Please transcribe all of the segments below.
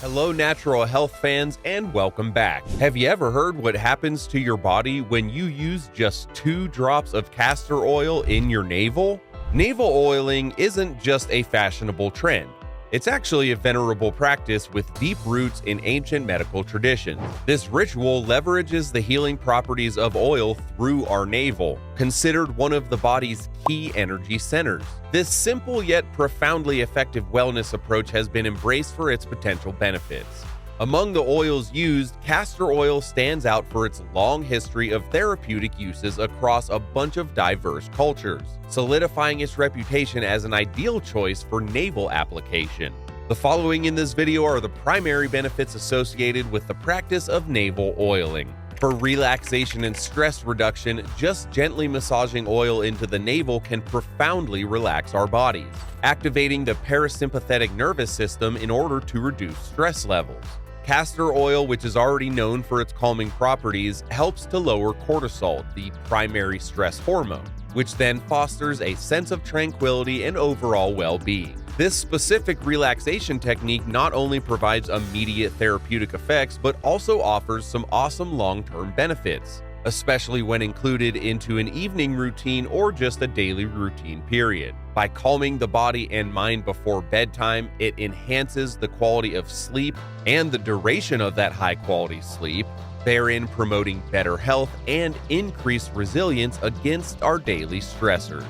Hello, natural health fans, and welcome back. Have you ever heard what happens to your body when you use just 2 drops of castor oil in your navel? Navel oiling isn't just a fashionable trend. It's actually a venerable practice with deep roots in ancient medical traditions. This ritual leverages the healing properties of oil through our navel, considered one of the body's key energy centers. This simple yet profoundly effective wellness approach has been embraced for its potential benefits. Among the oils used, castor oil stands out for its long history of therapeutic uses across a bunch of diverse cultures, solidifying its reputation as an ideal choice for navel application. The following in this video are the primary benefits associated with the practice of navel oiling. For relaxation and stress reduction, just gently massaging oil into the navel can profoundly relax our bodies, activating the parasympathetic nervous system in order to reduce stress levels. Castor oil, which is already known for its calming properties, helps to lower cortisol, the primary stress hormone, which then fosters a sense of tranquility and overall well-being. This specific relaxation technique not only provides immediate therapeutic effects, but also offers some awesome long-term benefits, especially when included into an evening routine or just a daily routine period. By calming the body and mind before bedtime, it enhances the quality of sleep and the duration of that high-quality sleep, therein promoting better health and increased resilience against our daily stressors.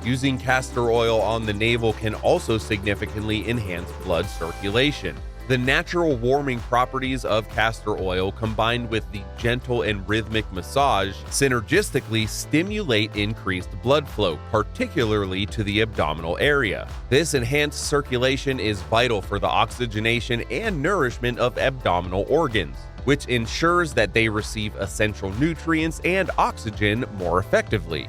Using castor oil on the navel can also significantly enhance blood circulation. The natural warming properties of castor oil combined with the gentle and rhythmic massage synergistically stimulate increased blood flow, particularly to the abdominal area. This enhanced circulation is vital for the oxygenation and nourishment of abdominal organs, which ensures that they receive essential nutrients and oxygen more effectively.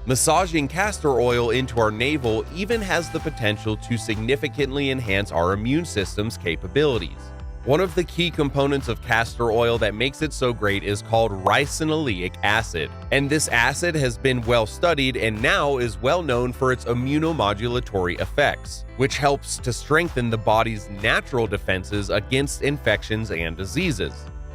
Massaging castor oil into our navel even has the potential to significantly enhance our immune system's capabilities. One of the key components of castor oil that makes it so great is called ricinoleic acid, and this acid has been well studied and now is well known for its immunomodulatory effects, which helps to strengthen the body's natural defenses against infections and diseases.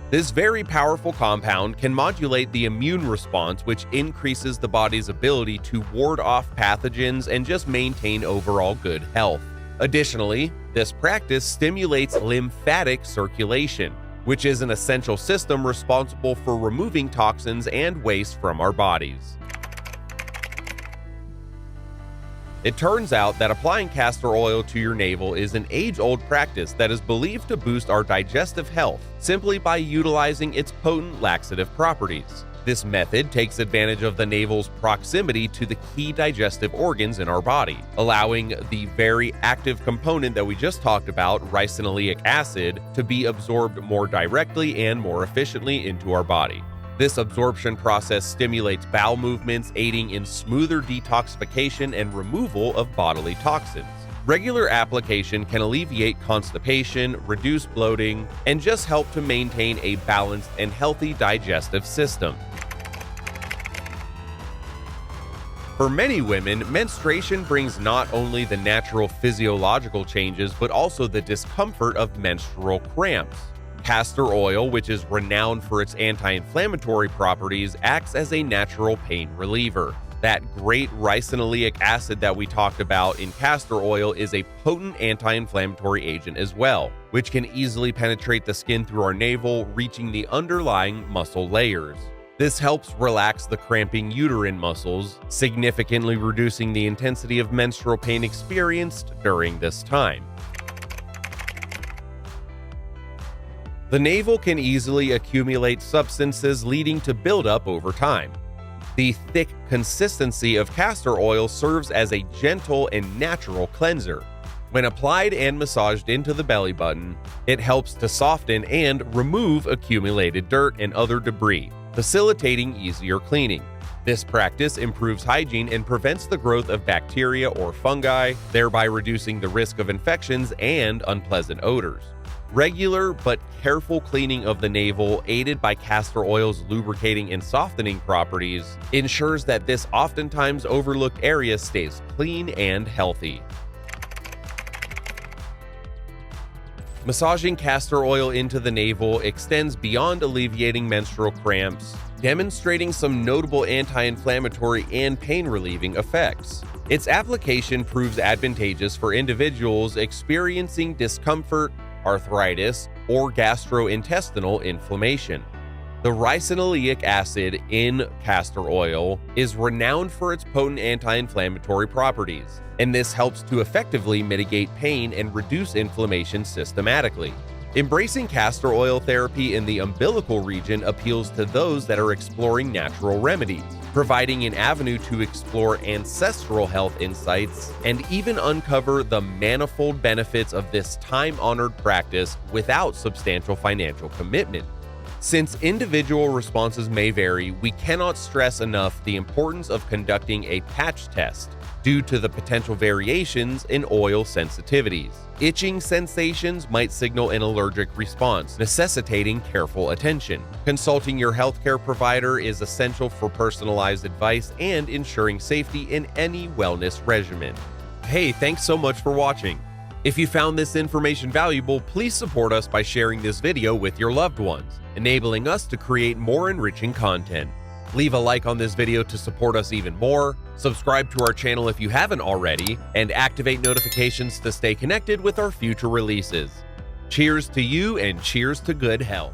This very powerful compound can modulate the immune response, which increases the body's ability to ward off pathogens and just maintain overall good health. Additionally, this practice stimulates lymphatic circulation, which is an essential system responsible for removing toxins and waste from our bodies. It turns out that applying castor oil to your navel is an age-old practice that is believed to boost our digestive health simply by utilizing its potent laxative properties. This method takes advantage of the navel's proximity to the key digestive organs in our body, allowing the very active component that we just talked about, ricinoleic acid, to be absorbed more directly and more efficiently into our body. This absorption process stimulates bowel movements, aiding in smoother detoxification and removal of bodily toxins. Regular application can alleviate constipation, reduce bloating, and just help to maintain a balanced and healthy digestive system. For many women, menstruation brings not only the natural physiological changes, but also the discomfort of menstrual cramps. Castor oil, which is renowned for its anti-inflammatory properties, acts as a natural pain reliever. That great ricinoleic acid that we talked about in castor oil is a potent anti-inflammatory agent as well, which can easily penetrate the skin through our navel, reaching the underlying muscle layers. This helps relax the cramping uterine muscles, significantly reducing the intensity of menstrual pain experienced during this time. The navel can easily accumulate substances, leading to buildup over time. The thick consistency of castor oil serves as a gentle and natural cleanser. When applied and massaged into the belly button, it helps to soften and remove accumulated dirt and other debris, facilitating easier cleaning. This practice improves hygiene and prevents the growth of bacteria or fungi, thereby reducing the risk of infections and unpleasant odors. Regular but careful cleaning of the navel, aided by castor oil's lubricating and softening properties, ensures that this oftentimes overlooked area stays clean and healthy. Massaging castor oil into the navel extends beyond alleviating menstrual cramps, demonstrating some notable anti-inflammatory and pain-relieving effects. Its application proves advantageous for individuals experiencing discomfort, arthritis, or gastrointestinal inflammation. The ricinoleic acid in castor oil is renowned for its potent anti-inflammatory properties, and this helps to effectively mitigate pain and reduce inflammation systematically. Embracing castor oil therapy in the umbilical region appeals to those that are exploring natural remedies, providing an avenue to explore ancestral health insights and even uncover the manifold benefits of this time-honored practice without substantial financial commitment. Since individual responses may vary, we cannot stress enough the importance of conducting a patch test due to the potential variations in oil sensitivities. Itching sensations might signal an allergic response, necessitating careful attention. Consulting your healthcare provider is essential for personalized advice and ensuring safety in any wellness regimen. Hey, thanks so much for watching. If you found this information valuable, please support us by sharing this video with your loved ones, enabling us to create more enriching content. Leave a like on this video to support us even more, subscribe to our channel if you haven't already, and activate notifications to stay connected with our future releases. Cheers to you and cheers to good health.